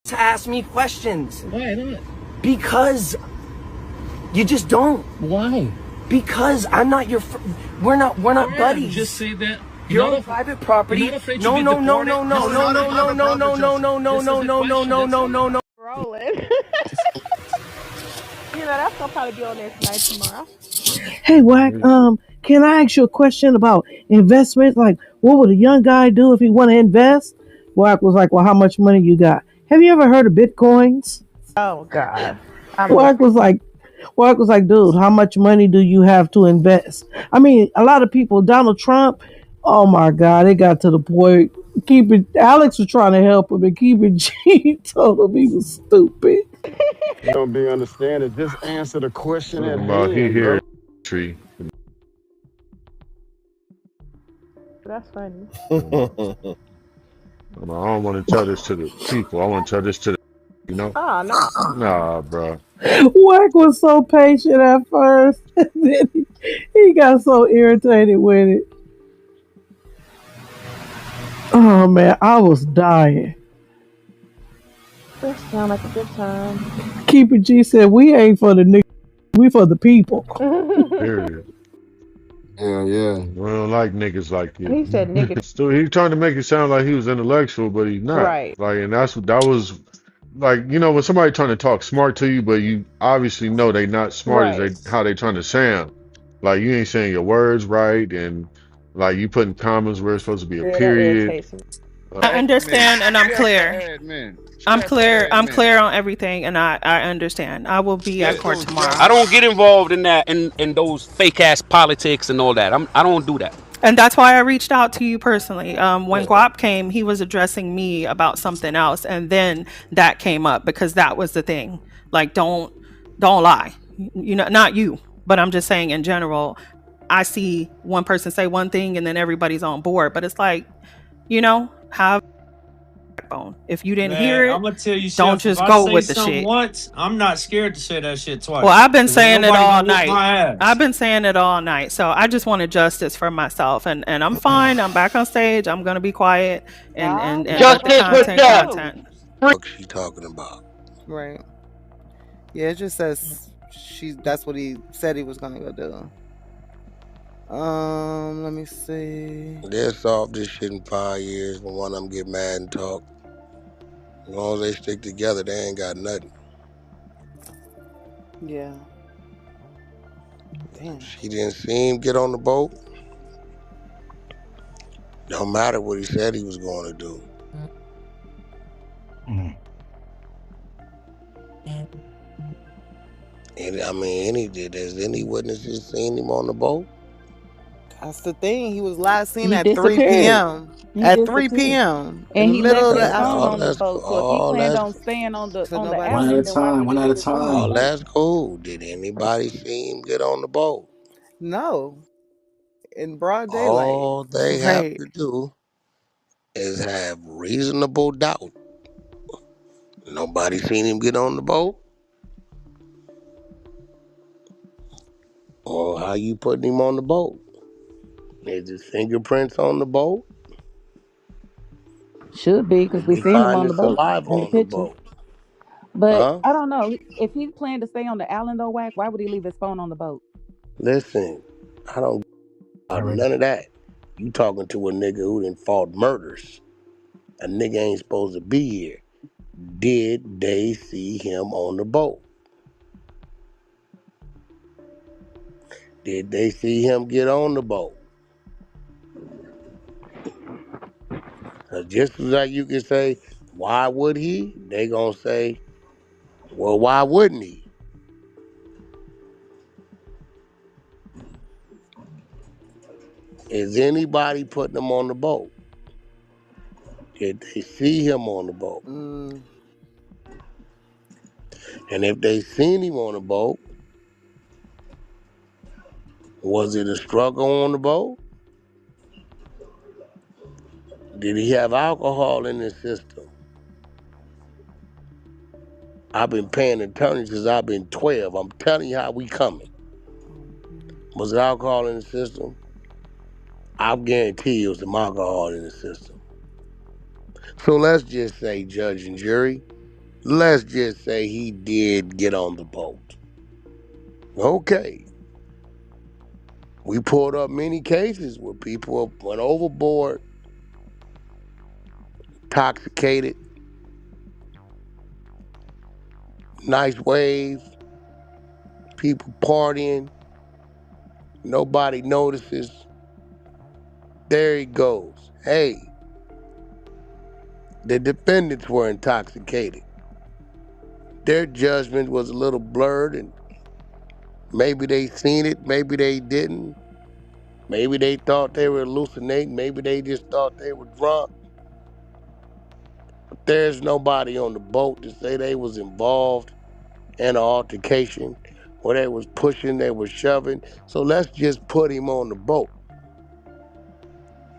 to ask me questions. Why not? Because you just don't. Why? Because I'm not your. We're not buddies. Just say that. You're on private property. No. Rolling. That's gonna probably be on there tonight, tomorrow. Hey, Wack, can I ask you a question about investment? Like, what would a young guy do if he want to invest? Wack was like, well, how much money you got? Have you ever heard of Bitcoins? Oh God. Wack was like, dude, how much money do you have to invest? I mean, a lot of people, Donald Trump, oh my God, it got to the point. Alex was trying to help him, and Keep It G told him he was stupid. You don't be understanding. Just answer the question at About he hand, here bro. tree. That's funny. I don't want to tell this to the people. I want to tell this to the, you know? Oh no. Nah, bro. Wack was so patient at first, and then he got so irritated with it. Oh man, I was dying. That sound like a good time. Keep It G said, we ain't for the niggas, we for the people. Period. Yeah. We don't like niggas like you. He said nigga. Still, he trying to make it sound like he was intellectual, but he's not. Right. Like, and that was like, you know, when somebody trying to talk smart to you, but you obviously know they not smart as Right. how they trying to sound. Like you ain't saying your words right, and like you putting commas where it's supposed to be a Yeah, that period. irritates me. I understand and I'm clear. I'm clear on everything and I understand. I will be at court tomorrow. I don't get involved in that in those fake ass politics and all that. I don't do that. And that's why I reached out to you personally. When Guap came, he was addressing me about something else, and then that came up because that was the thing. Like, don't lie. You know, not you, but I'm just saying in general. I see one person say one thing, and then everybody's on board. But it's like, you know, have backbone. If you didn't hear it, I'm gonna tell you, don't Chef, just if go I say with the something shit. once, I'm not scared to say that shit twice. Well, I've been 'Cause ain't saying it nobody all gonna whoop my night. ass. I've been saying it all night. So I just wanted justice for myself, and I'm fine. I'm back on stage. I'm gonna be quiet and let the content. What she talking about? Right. Yeah, it just says that's what he said he was gonna go do. Let me see. They'll solve this shit in 5 years when one of them get mad and talk. As long as they stick together, they ain't got nothing. Yeah. Damn. She didn't see him get on the boat. No matter what he said he was going to do. And I mean, has any witnesses seen him on the boat? That's the thing. He was last seen He at 3 disappeared. p.m. He At 3 disappeared. p.m. And in the he middle left of his the phone on the afternoon. boat. So if he planned on staying on the So nobody island, seen then why would he One leave at a his phone on time. the Oh, boat? that's cool. Did anybody see him get on the boat? No. In broad daylight. All they have Right. to do is have reasonable doubt. Nobody seen him get on the boat? Or how you putting him on the boat? Is his fingerprints on the boat? Should be, because Did we they seen him find on the his boat saliva in the on the pictures. boat? But Huh? I don't know. If he planned to stay on the island though, Wack, why would he leave his phone on the boat? Listen, I don't none of that. You talking to a nigga who done fought murders. A nigga ain't supposed to be here. Did they see him on the boat? Did they see him get on the boat? Just like you can say, why would he? They gonna say, well, why wouldn't he? Is anybody putting him on the boat? Did they see him on the boat? And if they seen him on the boat, was it a struggle on the boat? Did he have alcohol in his system? I've been paying attorney since I've been 12. I'm telling you how we coming. Was there alcohol in the system? I guarantee you was some alcohol in the system. So let's just say, judge and jury, Let's just say he did get on the boat. Okay. We pulled up many cases where people went overboard, intoxicated, nice wave, people partying, nobody notices. There he goes. Hey, the defendants were intoxicated. Their judgment was a little blurred, and maybe they seen it, maybe they didn't. Maybe they thought they were hallucinating, maybe they just thought they were drunk. But there's nobody on the boat to say they was involved in an altercation where they was pushing, they was shoving. So let's just put him on the boat.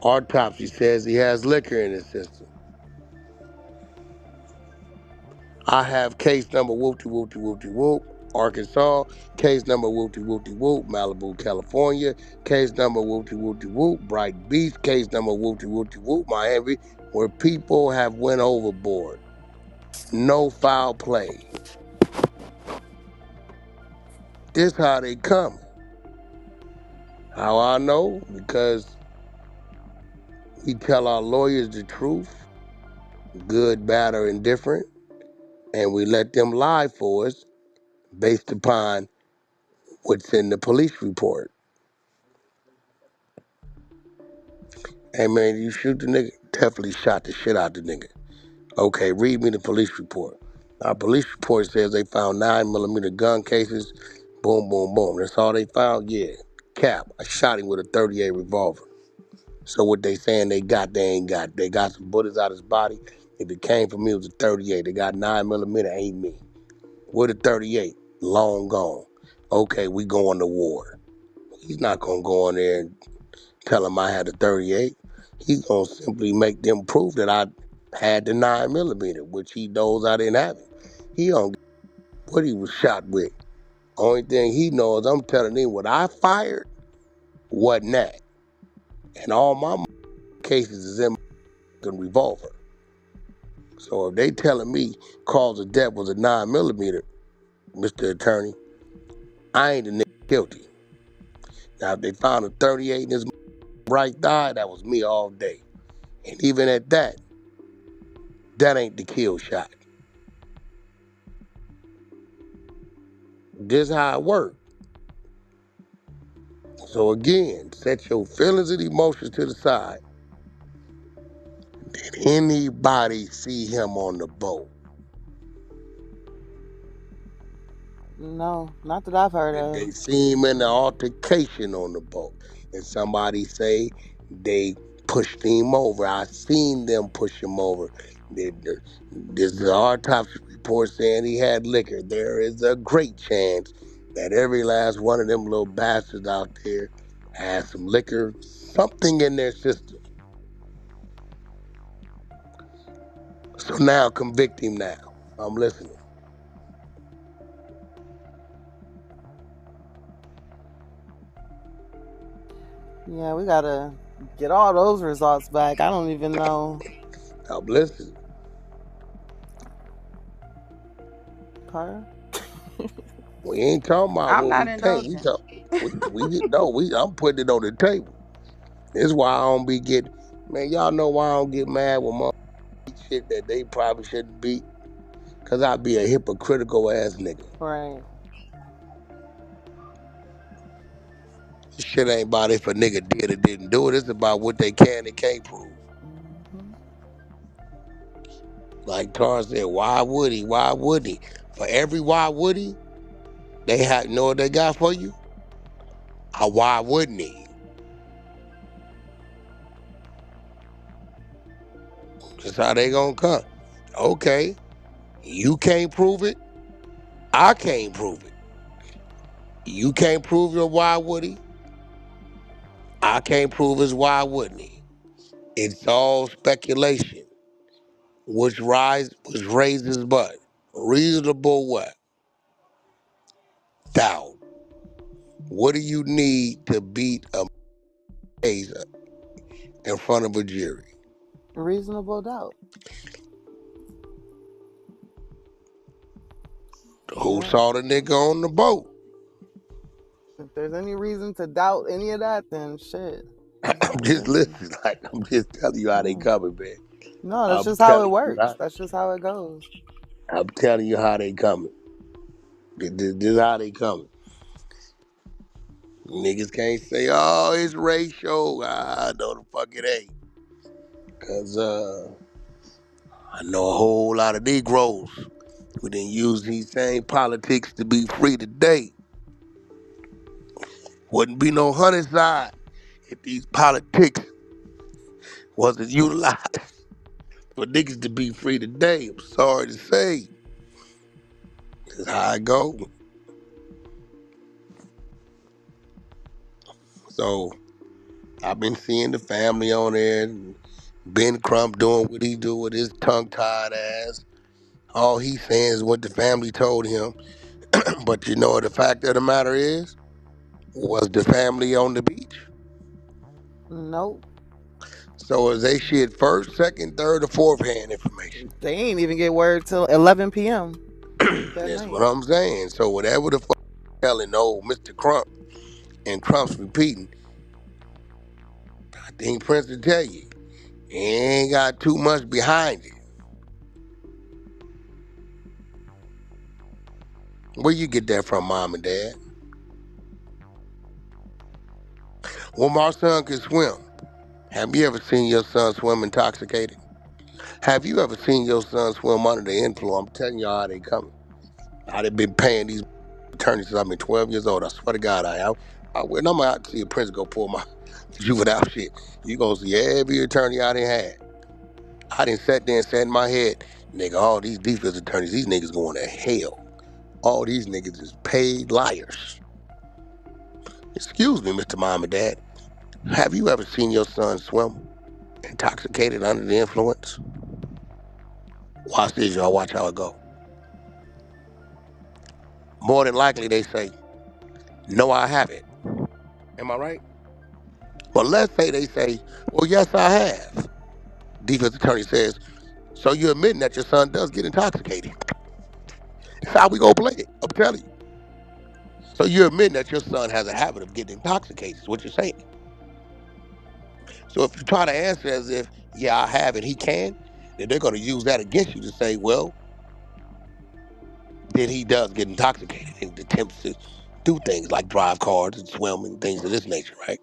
Autopsy says he has liquor in his system. I have case number whoopty whoopty whoopty whoop, Arkansas. Case number whoopty whoopty whoop, Malibu, California. Case number whoopty whoopty whoop, Bright Beach. Case number whoopty whoopty whoop, Miami, where people have went overboard. No foul play. This how they coming. How I know? Because we tell our lawyers the truth, good, bad, or indifferent, and we let them lie for us based upon what's in the police report. Hey man, you shoot the nigga? Definitely shot the shit out the nigga. Okay, read me the police report. Our police report says they found 9mm gun cases. Boom, boom, boom. That's all they found? Yeah. Cap, I shot him with a 38 revolver. So what they saying they got, they ain't got. They got some bullets out his body. If it came from me, it was a 38. They got 9mm, ain't me. With a 38, long gone. Okay, we going to war. He's not gonna go in there and tell him I had a 38. He's gonna simply make them prove that I had the 9mm, which he knows I didn't have it. He don't get what he was shot with. Only thing he knows, I'm telling him what I fired wasn't that. And all my cases is in my revolver. So if they telling me cause of death was a 9mm, Mr. Attorney, I ain't the nigga guilty. Now if they found a 38 in his right thigh, that was me all day. And even at that, that ain't the kill shot. This how it works. So again, set your feelings and emotions to the side. Did anybody see him on the boat? No, not that I've heard Did of. they see him in the altercation on the boat? And somebody say they pushed him over. I seen them push him over. This is the autopsy report saying he had liquor. There is a great chance that every last one of them little bastards out there has some liquor, something in their system. So now convict him now. I'm listening. Yeah, we gotta get all those results back. I don't even know. I'm listening. Carter? We ain't talking about I'm what not we think. indulging. I'm putting it on the table. This is why I don't be getting, man, y'all know why I don't get mad when motherfuckers beat shit that they probably shouldn't beat? Cause I be a hypocritical ass nigga. Right. This shit ain't about if a nigga did or didn't do it. It's about what they can and can't prove. Mm-hmm. Like Tar said, why would he? Why wouldn't he? For every why would he, they have, you know what they got for you? A why wouldn't he? That's how they gonna come. Okay, you can't prove it. I can't prove it. You can't prove your why would he. I can't prove his why wouldn't he. It's all speculation. Which raises what? Reasonable what? Doubt. What do you need to beat a case in front of a jury? Reasonable doubt. Who Yeah. saw the nigga on the boat? If there's any reason to doubt any of that, then shit. There's I'm no just reason. listening. Like I'm just telling you how they Mm. coming, man. No, that's I'm just how it telling you works. how. That's just how it goes. I'm telling you how they coming. This is how they coming. Niggas can't say, "Oh, it's racial." No, the fuck it ain't. Cause I know a whole lot of Negroes who didn't use these same politics to be free today. Wouldn't be no homicide if these politics wasn't utilized for niggas to be free today. I'm sorry to say. This is how I go. So I've been seeing the family on there, and Ben Crump doing what he do with his tongue-tied ass. All he's saying is what the family told him. But you know what the fact of the matter is? Was the family on the beach? Nope. So is they shit first, second, third, or fourth hand information? They ain't even get word till 11 p.m. that That's night. what I'm saying. So whatever the fuck telling old Mr. Crump and Crump's repeating, I think Prince will tell you, he ain't got too much behind it. Where you get that from, mom and dad? Well, my son can swim. Have you ever seen your son swim intoxicated? Have you ever seen your son swim under the influence? I'm telling y'all how they coming. I've been paying these attorneys since I've been 12 years old. I swear to God, when I'm out to see a prince go pull my juvenile shit, you gonna see every attorney I done had. I done sat there and said in my head, nigga, all these defense attorneys, these niggas going to hell. All these niggas is paid liars. Excuse me, Mr. Mom and Dad. Have you ever seen your son swim intoxicated under the influence? Watch this, y'all. Watch how it go. More than likely, they say, no, I haven't. Am I right? But let's say they say, well, yes, I have. Defense attorney says, so you're admitting that your son does get intoxicated. That's how we gonna play it. I'm telling you. So you're admitting that your son has a habit of getting intoxicated, is what you're saying. So if you try to answer as if, yeah, I have and he can, then they're gonna use that against you to say, well, then he does get intoxicated and attempts to do things like drive cars and swim and things of this nature, right?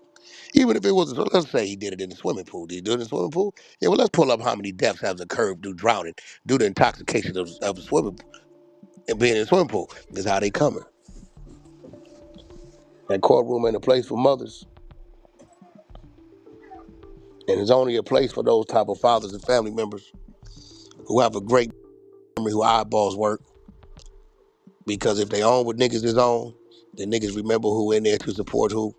Even if it was, so let's say he did it in the swimming pool. Did he do it in the swimming pool? Yeah, well, let's pull up how many deaths have occurred due drowning, due to intoxication of a swimming pool and being in a swimming pool. This is how they coming. That courtroom ain't a place for mothers, and it's only a place for those type of fathers and family members who have a great memory, who eyeballs work. Because if they own what niggas is on, then niggas remember who in there to support who,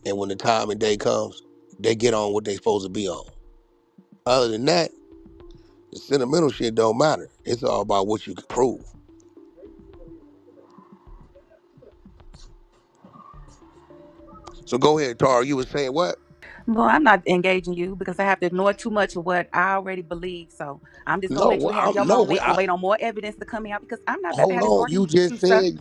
and when the time and day comes, they get on what they supposed to be on. Other than that, the sentimental shit don't matter. It's all about what you can prove. So go ahead, Tara. You were saying what? Well, I'm not engaging you because I have to ignore too much of what I already believe. So I'm just gonna No, let you have your moment and wait on more evidence to come out because I'm not about to hold have this on. You argument with just you, sir. said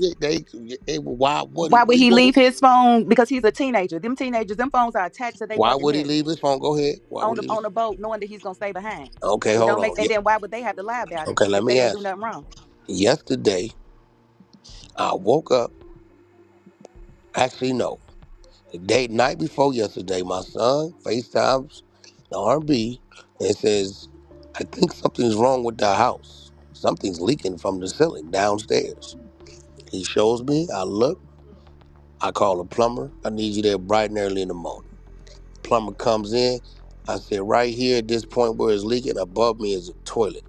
why would he Why would he leave it? leave his phone? Because he's a teenager. Them teenagers, them phones are attached to their Why fucking would he neck leave his phone? Go ahead. Why would he on leave? the boat, knowing that he's gonna stay behind. Okay, It hold don't make. on. And then why would they have to lie about it Okay, let if they me didn't do answer. nothing wrong? Yesterday, I woke up. Actually, no. The day night before yesterday, my son FaceTimes the R&B and says, "I think something's wrong with the house. Something's leaking from the ceiling downstairs." He shows me. I look. I call a plumber. I need you there bright and early in the morning. Plumber comes in. I said, right here at this point where it's leaking, above me is a toilet.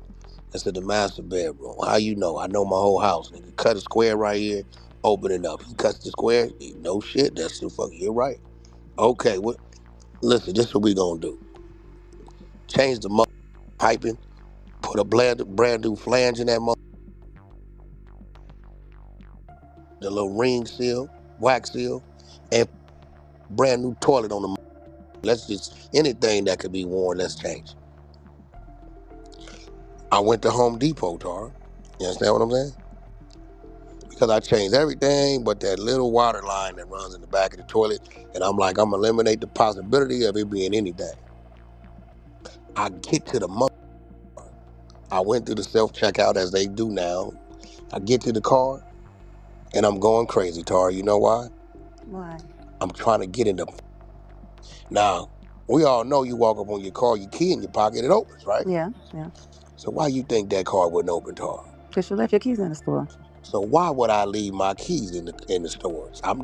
I said, the master bedroom. How you know? I know my whole house. Nigga, cut a square right here, open it up. He cuts the square. No shit. That's the fuck. You're right. Okay, what? Listen, this is what we gonna do. Change the piping, put a brand new flange in that the little ring seal, wax seal, and brand new toilet on the. Let's just anything that could be worn. Let's change. I went to Home Depot, Tara. You understand what I'm saying? because I changed everything but that little water line that runs in the back of the toilet. And I'm like, I'm gonna eliminate the possibility of it being anything. I get to the I went through the self checkout as they do now. I get to the car and I'm going crazy, Tar. You know why? Why? I'm trying to get in the. Now, we all know you walk up on your car, your key in your pocket, it opens, right? Yeah, yeah. So why you think that car wouldn't open, Tar? Because you left your keys in the store. So why would I leave my keys in the stores? I'm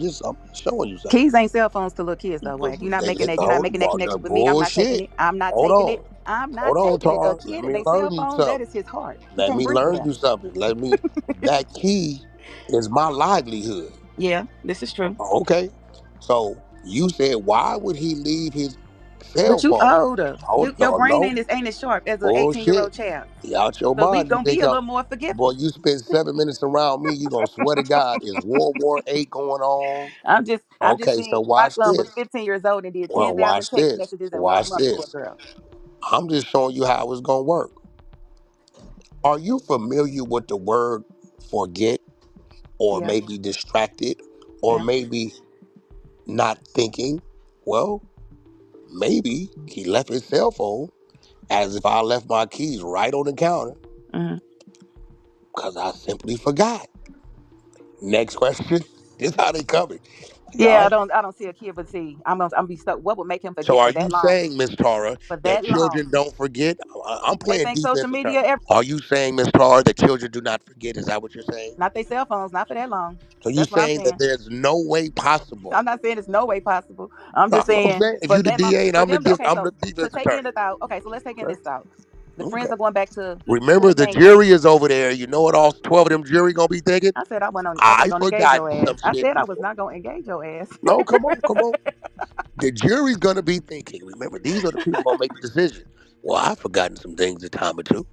showing you something. Keys ain't cell phones to little kids though, Wack. You're not making that. You're not Hold making that on, the connection with me. I'm not taking bullshit. it. I'm not Hold taking it. on. I'm not Hold on, taking it. A Tar. Let kid and me they cell learn you phone, that something. is his heart. He Let can't me breathe learn there. you something. That key is my livelihood. Yeah, this is true. Okay. So you said, why would he leave his cell But you phone? older. Oh, Your no, brain no. ain't as sharp as an 18-year-old Bullshit. child. You out your So we mind. You gonna be think a little more boy, forgiving. you spend 7 minutes around me, you gonna swear to God, is World War VIII going on? I'm just Okay, so saying my watch son was this. 15 years old and did Well, 10,000 watch text this. messages in one Watch month to a this. girl. I'm just showing you how it's gonna work. Are you familiar with the word forget, or Yeah, maybe distracted, or yeah. maybe not thinking? Well, maybe he left his cell phone as if I left my keys right on the counter Hmm. because I simply forgot. Next question. This how they coming. Yeah, I Y'all. don't see a kid, but see, I'm be stuck. What would make him So forget are for you that long? saying, Miss Tara, For that that children long. don't forget? I'm They playing think social defensive media terms. Are you saying, Miss Tara, that children do not forget? Is that what you're saying? not their cell phones, not for that long. So you That's what I'm saying that saying. there's no way possible? I'm not saying it's no way possible. I'm That's just what I'm saying saying. If for you the that long, DA and for I'm the them. Okay, I'm so the to defense take in attorney. the thought. Okay, so let's take in Okay. this thought. The Okay. friends are going back to Remember, the the game. jury is over there. You know what all 12 of them jury gonna be thinking? I said I I wasn't gonna engage forgot your ass. some I shit said I was before. not gonna engage your ass. No, come on, come on. The jury's gonna be thinking. Remember, these are the people gonna make the decision. Well, I've forgotten some things a time or two.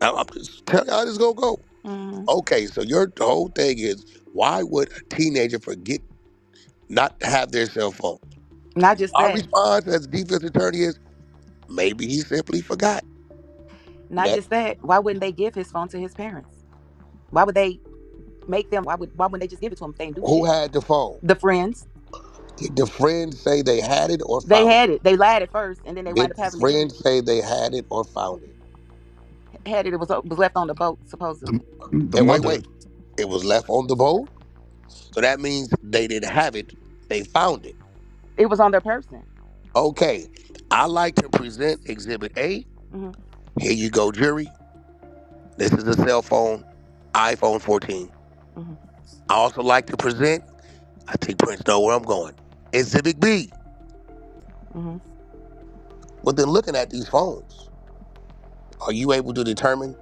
I'm just telling you how this gonna go. Hmm. Okay, so your whole thing is, why would a teenager forget not to have their cell phone? Not just Our that. response as defense attorney is, maybe he simply forgot. Not Next. just that. Why wouldn't they give his phone to his parents? Why would they make them? Why wouldn't they just give it to him if they ain't do Who shit? had the phone? The friends. Did the friend say they had it or They found had it? it. They lied at first, and then they wind Did up the having to give it. friend say they had it or found it? Had it. It was left on the boat supposedly. The And wait, mother. wait. It was left on the boat? So that means they didn't have it, they found it. It was on their person. Okay. I like to present Exhibit A. Hmm. Here you go, jury. This is a cell phone, iPhone 14. Hmm. I also like to present, I think Prince know where I'm going, Exhibit B. Hmm. Within looking at these phones, are you able to determine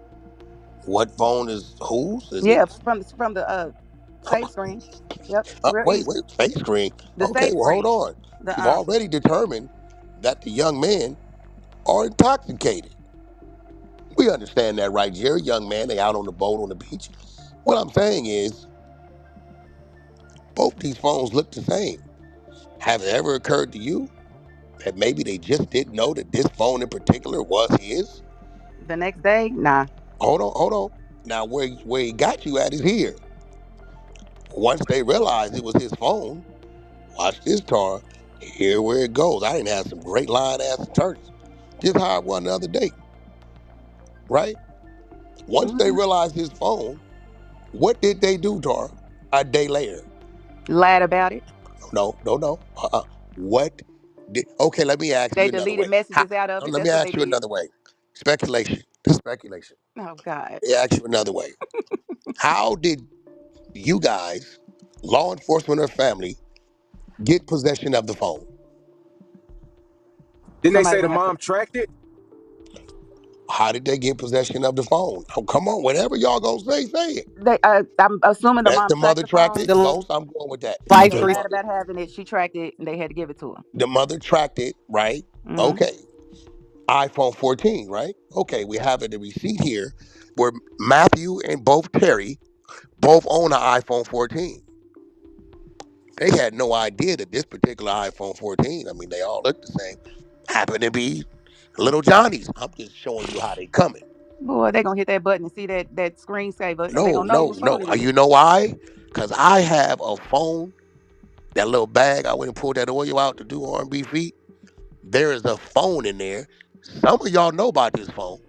what phone is whose? Is it? Yeah, from the save screen. Yep, real Wait, easy. wait, face screen. The Okay, save well, hold screen. on. The You've already determined that the young men are intoxicated. We understand that, right, Jerry? Young man, they out on the boat on the beach. What I'm saying is, both these phones look the same. Have it ever occurred to you that maybe they just didn't know that this phone in particular was his? the next day, nah. Hold on, hold on. Now, where he got you at is here. Once they realized it was his phone, watch this, Tara. Here where it goes. I didn't have some great line ass attorneys. Just hired one the other day, right? Once they Hmm. realized his phone, what did they do, Tara? A day later. Lied about it. No, no, no. What did? Okay, let me ask They you another deleted way. How, messages out of it. let me That's what they ask you did. another way. Speculation. Speculation. Oh God. Let me ask you another way. How did you guys, law enforcement or family, get possession of the phone? Didn't they Somebody say the gonna have to. mom tracked it? How did they get possession of the phone? Oh, come on, whatever y'all gonna say it. I'm assuming the That mom the tracked mother the tracked phone. it. The Ghost, I'm going with that. They So the lifer. lied mother, about having it. She tracked it, and they had to give it to her. the mother tracked it, right? Hmm. Okay. iPhone 14, right? Okay, we have the receipt here where Matthew and both Terry both own an iPhone 14. They had no idea that this particular iPhone 14, I mean, they all look the same, happened to be little Johnny's. I'm just showing you how they coming. Boy, they gonna hit that button and see that screensaver, and they No, gonna know no, whose no. phone it is. You know why? Because I have a phone, that little bag. I went and pulled that oil out to do R&B feet. There is a phone in there. Some of y'all know about this phone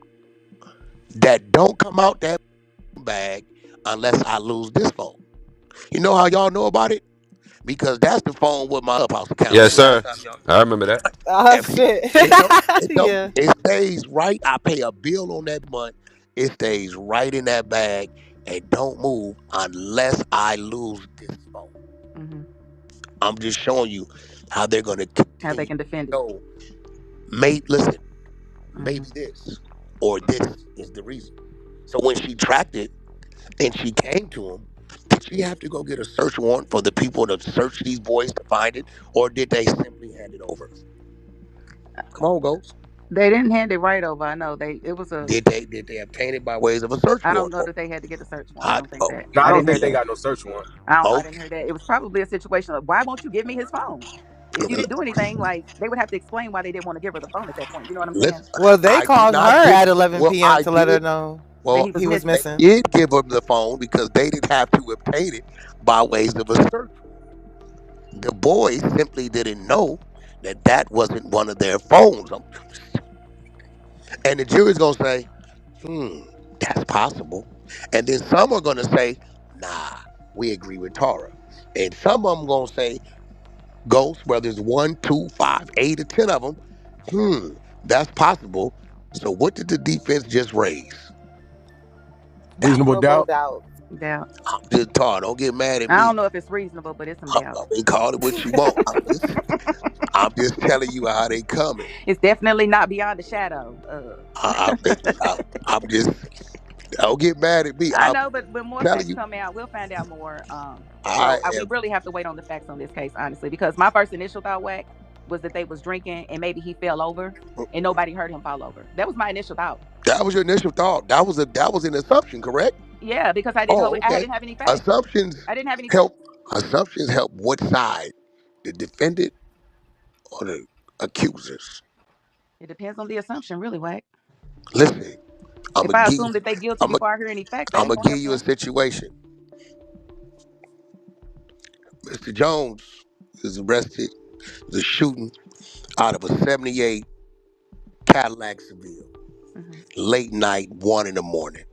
that don't come out that bag unless I lose this phone. You know how y'all know about it? Because that's the phone with my Clubhouse account. Yes, When last sir. time y'all? I remember that. Oh If shit. Yeah. it stays right. I pay a bill on that month. It stays right in that bag and don't move unless I lose this phone. Hmm. I'm just showing you how they're gonna How they continue can to defend it. show. Listen, Hmm. maybe this or this is the reason. So when she tracked it and she came to him, did she have to go get a search warrant for the people to search these boys to find it, or did they simply hand it over? Come on, Ghost. They didn't hand it right over. I know they. It was a. Did they obtain it by ways of a search I don't warrant? know that they had to get a search warrant. I I, don't think oh, that. No, I I don't didn't hear think they that. got no search warrant. I okay. didn't hear that. It was probably a situation of why won't you give me his phone? If you didn't do anything, like they would have to explain why they didn't want to give her the phone at that point. You know what I'm saying? Listen, Well, they I did called not her give. at 11 Well, p.m. I to let her did. know That Well, he was he was missing. they missing. did give them the phone because they didn't have to obtain it by ways of a search warrant. The boys simply didn't know that that wasn't one of their phones. And the jury's going to say, that's possible. And then some are going to say, nah, we agree with Tara. And some of them going to say, Ghost, whether it's 1, 2, 5, 8, or 10 of them, that's possible. So what did the defense just raise? Doubt. Reasonable Reasonable doubt. doubt. Doubt. I'm just Tara. Don't get mad at I don't me. know if it's reasonable, but it's some I, doubt. I mean, call it what you want. I'm just telling you how they coming. It's definitely not beyond a shadow. I, I, I'm just don't get mad at me. I I'm know, but when more telling facts you, come out, we'll find out more. I We am. really have to wait on the facts on this case, honestly, because my first initial thought, Wack, was that they was drinking and maybe he fell over and nobody heard him fall over. That was my initial thought. That was your initial thought. That was an assumption, correct? Yeah, because Oh, I okay. didn't have any facts. Assumptions I didn't have any facts. help. Assumptions help. What side? The defendant or the accusers? It depends on the assumption, really, Wack. Listen, I'm If gonna I give. assume that they guilty I'm gonna. before I hear any facts, that I'm ain't gonna gonna give help you a them. situation. Mr. Jones is arrested. The shooting out of a '78 Cadillac Seville. Hmm. Late night, 1 in the morning.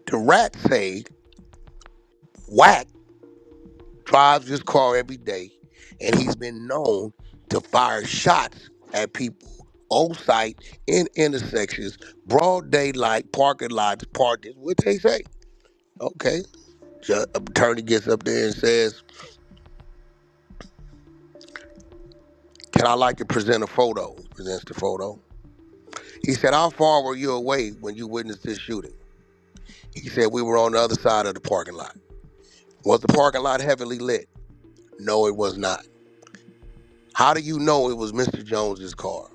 The rats say Wack drives his car every day, and he's been known to fire shots at people on site in intersections, broad daylight, parking lots, parked. Is what they say. Okay. Attorney gets up there and says, "Can I like to present a photo?" He presents the photo. He said, "How far were you away when you witnessed this shooting?" He said, "We were on the other side of the parking lot." Was the parking lot heavily lit? No, it was not. How do you know it was Mr. Jones's car?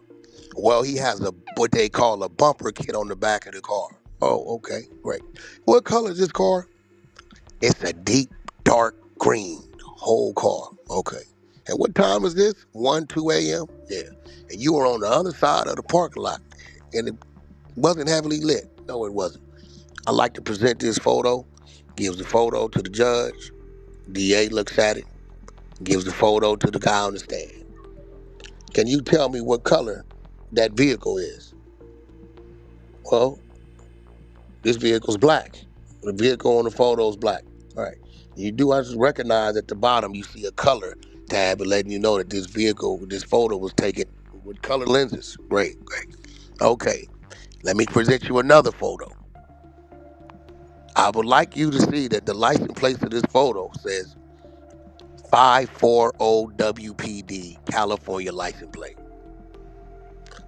Well, he has what they call a bumper kit on the back of the car. Oh, okay, great. What color is this car? It's a deep dark green. Whole car. Okay. And what time is this? 1, 2 a.m.? Yeah. And you were on the other side of the parking lot. And it wasn't heavily lit. No, it wasn't. I like to present this photo. Gives the photo to the judge. DA looks at it. Gives the photo to the guy on the stand. Can you tell me what color that vehicle is? Well, this vehicle's black. The vehicle on the photo is black. All right. You do have to recognize at the bottom you see a color tab letting you know that this photo was taken with color lenses. Great, great. Okay. Let me present you another photo. I would like you to see that the license plate of this photo says 540WPD California license plate.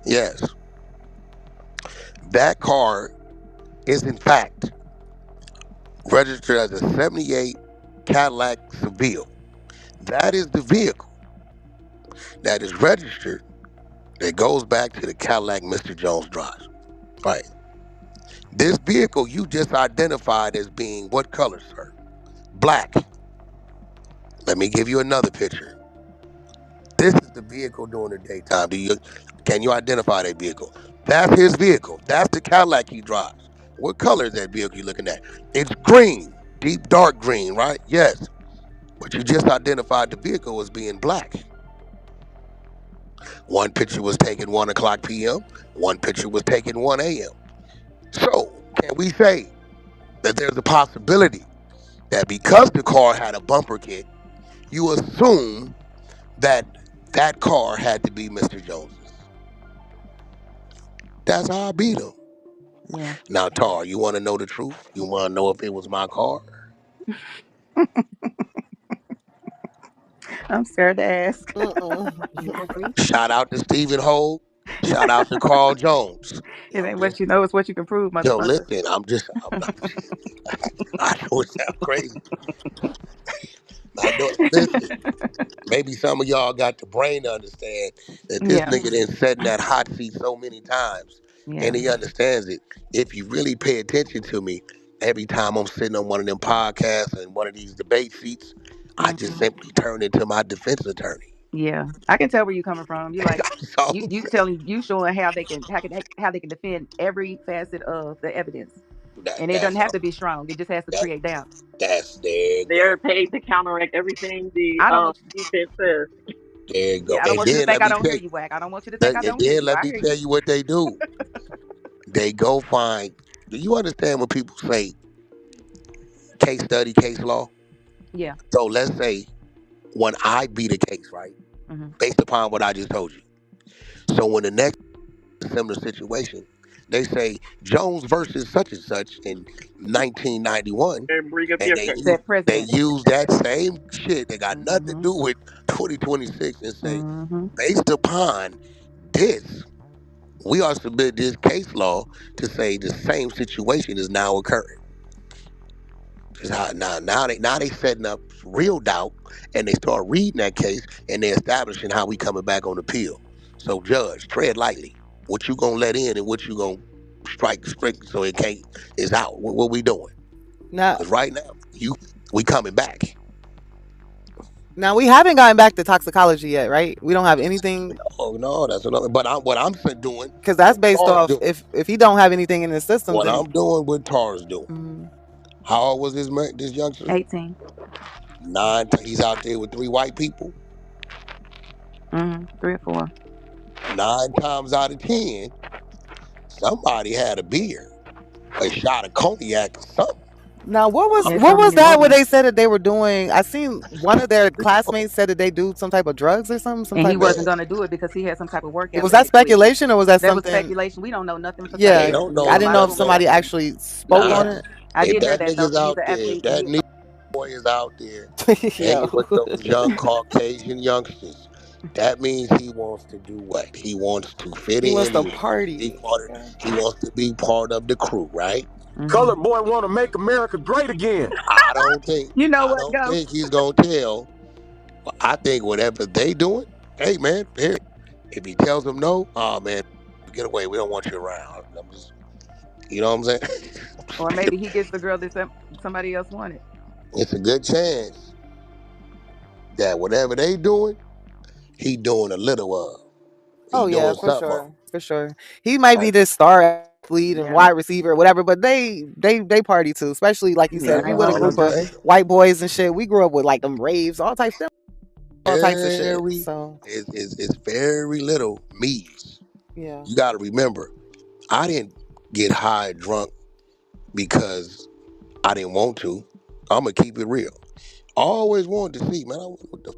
Yes, that car is in fact registered as a '78 Cadillac Seville. That is the vehicle that is registered that goes back to the Cadillac Mr. Jones drives. Right. This vehicle you just identified as being what color, sir? Black. Let me give you another picture. This is the the vehicle during the daytime? Can you identify that vehicle? That's his vehicle. That's the Cadillac he drives. What color is that vehicle you're looking at? It's green, deep dark green, right? Yes. But you just identified the vehicle as being black. One picture was taken 1 o'clock p.m. One picture was taken 1 a.m. So can we say that there's a possibility that because the car had a bumper kit, you assume that that car had to be Mr. Jones's? That's how I beat him. Yeah. Now, Tar, you want to know the truth? You want to know if it was my car? I'm scared to ask. You gonna see? Shout out to Stephen Hogue. Shout out to Carl Jones. It I'm ain't what just, you know, it's what you can prove, yo, motherfucker. listen, I know it sounds crazy. I know, listen, maybe some of y'all got the brain to understand that this Yeah. nigga done sat in that hot seat so many times, Yeah. and he understands it. If you really pay attention to me, every time I'm sitting on one of them podcasts and one of these debate seats, I just Hmm. simply turn into my defense attorney. Yeah. I can tell where you're coming from. You like So you showing how they can defend every facet of the evidence. that, And it doesn't that's have to be strong. It just has to that, create doubt. that's there you They're go. paid to counteract everything the I don't want defense says. There you go. Yeah, I don't And want you to then think let I me don't tell hear you, you, Wack. I don't want you to think I and don't hear then you. let I me hear tell you. you what they do. They go find. Do you understand when people say case study, case law? Yeah. So let's say when I beat a case, right, Hmm. based upon what I just told you. So when the next similar situation, they say Jones versus such and such in 1991, And bring up and your they case. use Set they precedent. use that same shit that got nothing to Hmm. do with 2026 and say, Hmm. based upon this, we are submit this case law to say the same situation is now occurring. Now they setting up real doubt, and they start reading that case, and they establishing how we coming back on appeal. So judge, tread lightly. What you gonna let in and what you gonna strike strict so it can't is out. What we doing? Now, Because right now we coming back. now we haven't gotten back to toxicology yet, right? We don't have anything Oh no, that's another. But what I'm doing, because that's what based Tar's off doing, if he don't have anything in his system, what then I'm doing, what Tar's doing. mm, How old was this youngster? 18. 9. He's out there with 3 white people. 3 or 4. 9 times out of 10, somebody had a beer, a shot of cognac, or something. now Yeah, what so was many that? What movies. they said that they were doing? I seen one of their classmates said that they do some type of drugs or something, some And he type of. wasn't Man, gonna do it because he had some type of workout Was the that next week. speculation or was that That was something? speculation. We don't know nothing for Yeah, they certain. don't There's I know. a didn't lot know of if Don't rumors. somebody know. actually spoke Nah, on Yeah. it. I if did hear that that though, nigga's because he's out an there, if athlete. that nigga boy is out there Yo, hanging with those young Caucasian youngsters, that means he wants to do what? He wants to fit he wants in. to He wants to be party. part of. He wants to be part of the crew, right? Hmm. Color boy want to make America great again. I don't think. You know I what, don't go. think he's gonna tell. I think whatever they doing, hey man, here. If he tells them no, oh man, get away. We don't want you around. I'm just, you know what I'm saying? Or maybe he gets the girl that somebody else wanted. It's a good chance that whatever they doing, he doing a little of. He Oh yeah, doing for something of. sure, for sure. He might be this star athlete and Yeah. wide receiver, or whatever, but they party too. Especially like you Yeah, said, That's if I you ain't with what a I'm doing no gonna group of drugs. say. white boys and shit, we grew up with like them raves, all types of shit. Very, So it's very little me's. yeah, You got to remember, I didn't get high drunk because I didn't want to. I'm gonna keep it real. I always wanted to see, man. I wonder what the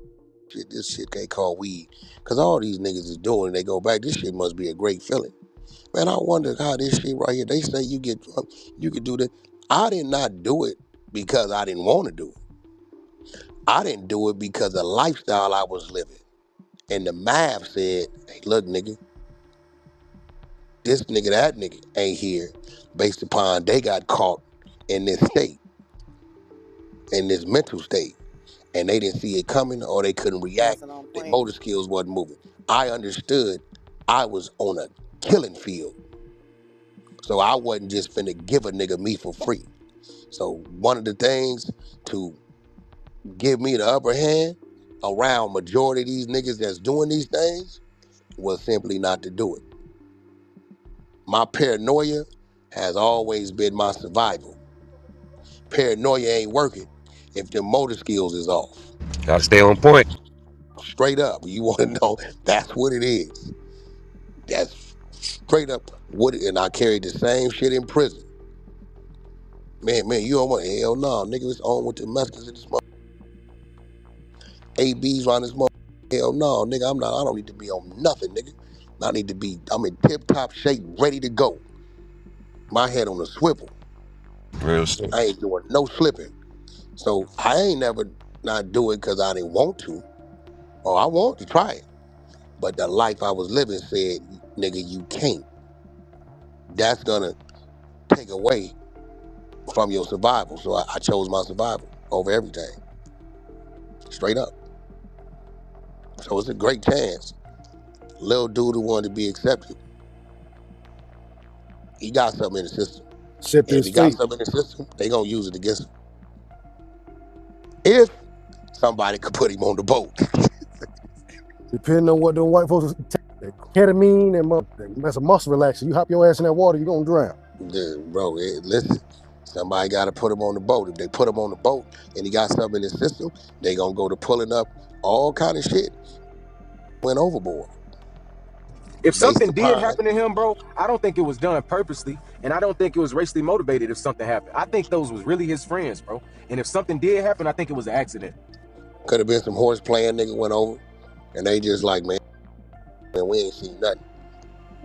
shit this shit they call weed, cause all these niggas is doing. They go back. This shit must be a great feeling, man. I wonder how this shit right here. They say you get drunk, you could do that. I did not do it because I didn't want to do it. I didn't do it because of the lifestyle I was living. And the math said, hey, look, nigga, this nigga, that nigga ain't here based upon they got caught in this state, in this mental state. And they didn't see it coming or they couldn't he react. wasn't on Their point. motor skills wasn't moving. I understood I was on a killing field. So I wasn't just finna give a nigga me for free. So one of the things to give me the upper hand, around majority of these niggas that's doing these things was simply not to do it. My paranoia has always been my survival. Paranoia ain't working if the motor skills is off. Gotta stay on point. Straight up, you want to know, that's what it is. That's straight up what it, and I carried the same shit in prison. Man, you don't want, hell no, nigga, it's on with the Mexicans in this mother. ABs around this mother. Hell no, nigga, I don't need to be on nothing, nigga. I'm in tip top shape, ready to go. My head on a swivel. Real shit. I ain't doing no slipping. So I ain't never not do it because I didn't want to, or I want to try it. But the life I was living said, nigga, you can't. That's gonna take away from your survival. So I chose my survival over everything. Straight up. So it's a great chance. Little dude who wanted to be accepted, he got something in the system. Shift And if his he got feet. something in the system, they gonna use it against him. If somebody could put him on the boat. Depending on what them white folks take, ketamine and that's a muscle relaxer. You hop your ass in that water, you're gonna drown. Bro, listen, somebody got to put him on the boat. If they put him on the boat and he got something in his system, they gonna go to pulling up all kind of shit. Went overboard. If Based something did upon, happen to him, bro, I don't think it was done purposely, and I don't think it was racially motivated if something happened. I think those was really his friends, bro. And if something did happen, I think it was an accident. could have been some horse playing nigga went over, and they just like, man, we ain't seen nothing.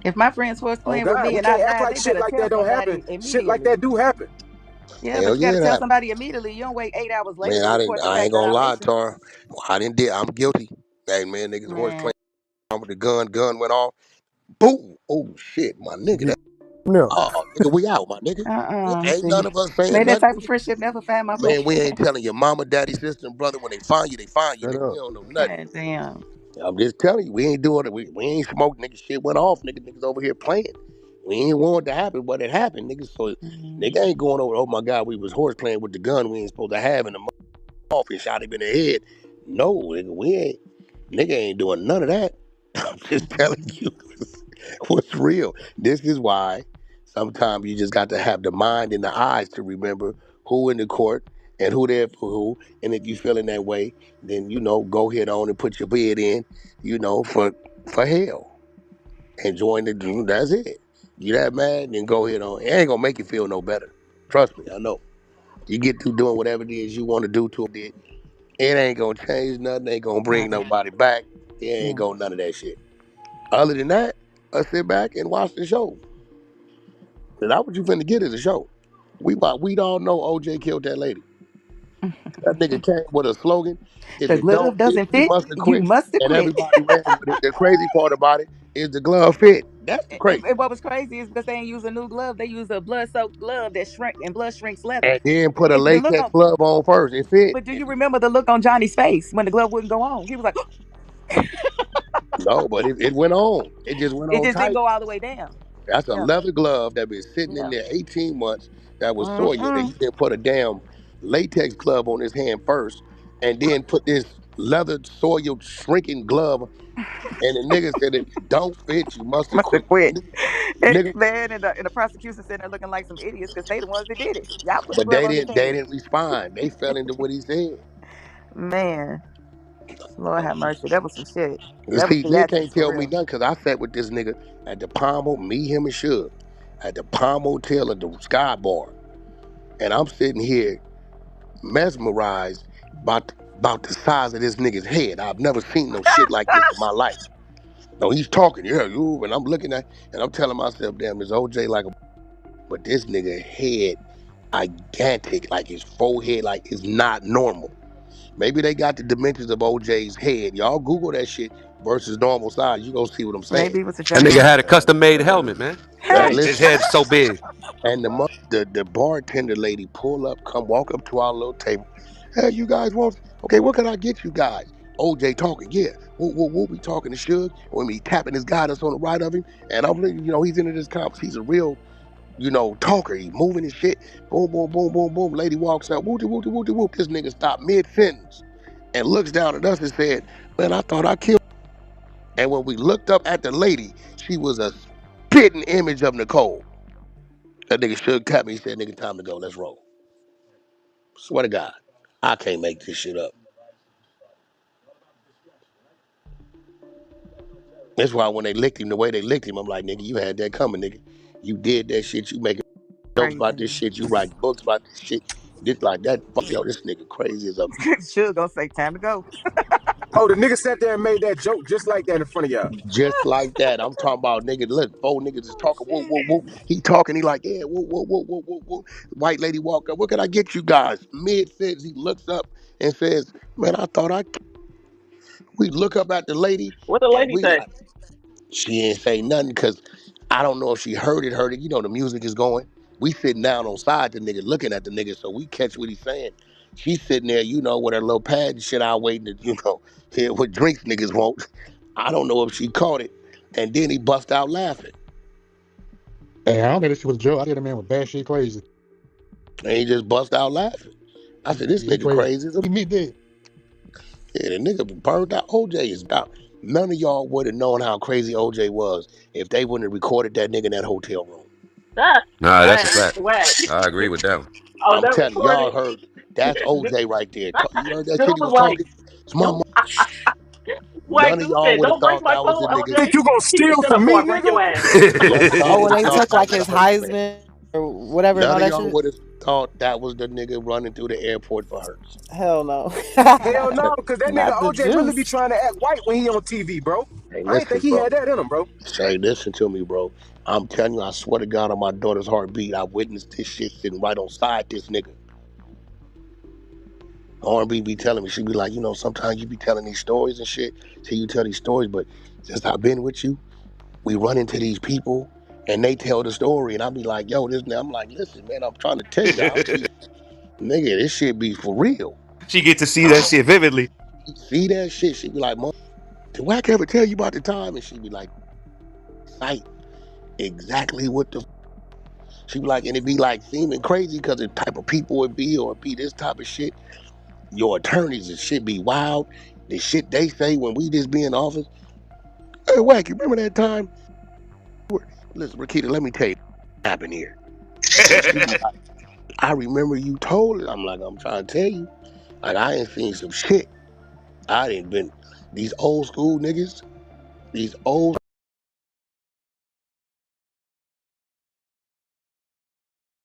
If my friends was Oh playing with God, me we and I can't act died, like they shit better like tell that don't happen. somebody Shit like immediately. that do happen. Yeah, but Hell you got yeah, to it tell happened. somebody immediately. You don't wait 8 hours later Man, to report the I ain't fact that gonna I'm lie, missing. Tar. I didn't did. I'm guilty. Hey man, niggas horse Man, playing with the gun went off. Boom! Oh shit, my nigga. Yeah. No. Oh, nigga, we out, my nigga. Ain't See, none of us saying may that nothing. type of friendship never find my Man, we place. ain't telling your mama, daddy, sister, and brother when they find you, Shut nigga. We up. don't know nothing. God damn. I'm just telling you, we ain't doing it. We ain't smoking, nigga. Shit went off, nigga. Niggas over here playing. We ain't want it to happen, but it happened, nigga. So, Mm. nigga ain't going over, oh my God, we was horse playing with the gun we ain't supposed to have in the off and shot him in the head. No, nigga, nigga ain't doing none of that. I'm just telling you what's real. This is why sometimes you just got to have the mind and the eyes to remember who in the court and who there for who. And if you feeling that way, then go ahead on and put your bid in, for hell. And join the dream. That's it. You that mad, then go ahead on. It ain't gonna make you feel no better. Trust me, I know. You get through doing whatever it is you want to do to it. It ain't gonna change nothing. Ain't gonna bring Right. nobody back. It ain't Yeah. gonna none of that shit. Other than that, let's sit back and watch the show. And that's what you finna get is a show. We all know OJ killed that lady. That nigga came with a slogan: "If The it glove don't fit, doesn't you fit. must have You quit." must have And quit. everybody ran with it. The crazy part about it is the glove fit. That's the crazy. And what was crazy is because they ain't use a new glove. They use a blood soaked glove that shrink and blood shrinks leather. And then put a The look latex on. glove on first. It fit. But do you remember the look on Johnny's face when the glove wouldn't go on? He was like, No, but it went on. It just went it on just didn't tight. go all the way down. That's a Yeah. leather glove that been sitting in Yeah. there 18 months that was soiled. And Mm-mm. he didn't put a damn latex glove on his hand first and then put this leather soiled shrinking glove. And the nigga said, if it don't fit, you must have Must have quit. quit. Nigga, Man, and the prosecution sitting there looking like some idiots because they the ones that did it. Y'all put the but glove on his they head. didn't respond. They fell into what he said. Man, Lord have mercy. That was some shit. You That was see, Nick theatrics can't for tell me real. nothing because I sat with this nigga at the Palm, me, him, and Suge, at the Palm Hotel at the Sky Bar. And I'm sitting here mesmerized about the size of this nigga's head. I've never seen no shit like this in my life. No, he's talking, yeah, you, and I'm looking at, and I'm telling myself, damn, this OJ like a, but this nigga head gigantic, like his forehead, like is not normal. Maybe they got the dimensions of OJ's head. Y'all Google that shit versus normal size. You gonna see what I'm saying. Maybe it was a That nigga giant. had a custom made helmet, man. That His listen, head's so big. and the bartender lady pull up, walk up to our little table. Hey, you guys want? Okay, what can I get you guys? OJ talking, yeah. We'll be talking to Suge when he tapping his guy that's on the right of him, and I'm, he's into this conference. He's a real, talker. He moving his shit. Boom, boom, boom, boom, boom. Lady walks out. Wooty, wooty, wooty, whoop. This nigga stopped mid sentence and looks down at us and said, "Man, I thought I killed." And when we looked up at the lady, she was a spitting image of Nicole. That nigga should cut me. He said, "Nigga, time to go. Let's roll." Swear to God, I can't make this shit up. That's why when they licked him the way they licked him, I'm like, nigga, you had that coming, nigga. You did that shit. You making jokes Crazy. about this shit. You write books about this shit. This like that. Yo, this nigga crazy as a Should go say time to go. Oh, the nigga sat there and made that joke just like that in front of y'all. just like that. I'm talking about nigga. Look, four niggas is talking. Whoop, whoop, whoop. He talking. He like, yeah, whoop, whoop, whoop, whoop, whoop, whoop. White lady walk up. What can I get you guys? Mid sentence, he looks up and says, "Man, I thought I." We look up at the lady What the and lady we say? like, she ain't say nothing because I don't know if she heard it. Heard it. You know, the music is going. We sitting down on side the nigga, looking at the nigga, so we catch what he's saying. She's sitting there, you know, with her little pad and shit out waiting to, you know, hear what drinks niggas want. I don't know if she caught it. And then he bust out laughing. Hey, I don't think this shit was a joke. I think the man was bad shit crazy. And he just bust out laughing. I said, this He nigga crazy. crazy as a... He me dead. Yeah, the nigga burned out. OJ is out. None of y'all would have known how crazy OJ was if they wouldn't have recorded that nigga in that hotel room. That Nah, that's a man, fact. whack. I agree with that one. Oh, I'm that telling you, y'all recording. heard. That's OJ right there. You heard that Dude shit he was was like, talking? It's my don't mom. whack. None of Dude y'all said, would have don't break thought my that was phone, the nigga. Think OJ. you gonna Keep your steal shit from up before me, I break your nigga? ass. None of Oh, y'all would when have they thought took that like was his the nigga. Heisman or whatever and None all of that y'all shit. would have thought that was the nigga running through the airport for Hurts. Hell no. Hell no, because that nigga Not the OJ really be juice. trying to act white when he on TV, bro. Hey, I ain't listen, think he bro. had that in him, bro. Say, listen to me, bro. I'm telling you, I swear to God on my daughter's heartbeat, I witnessed this shit sitting right on side this nigga. R&B be telling me, she be like, you know, sometimes you be telling these stories and shit. So you tell these stories, but since I've been with you, we run into these people and they tell the story, and I be like, yo, this. I'm like, listen, man, I'm trying to tell you, I see, nigga, this shit be for real. She get to see that shit vividly. You see that shit? She be like, Mom, did Wack ever tell you about the time? And she be like, cite exactly what the. She be like, and it be like seeming crazy because the type of people it be or it be this type of shit. Your attorneys and shit be wild. The shit they say when we just be in office. Hey, Wack, you remember that time? Listen, Rakita, let me tell you what happened here. And she be like, I remember you told it. I'm like, I'm trying to tell you. Like, I ain't seen some shit. I didn't been these old school niggas, these old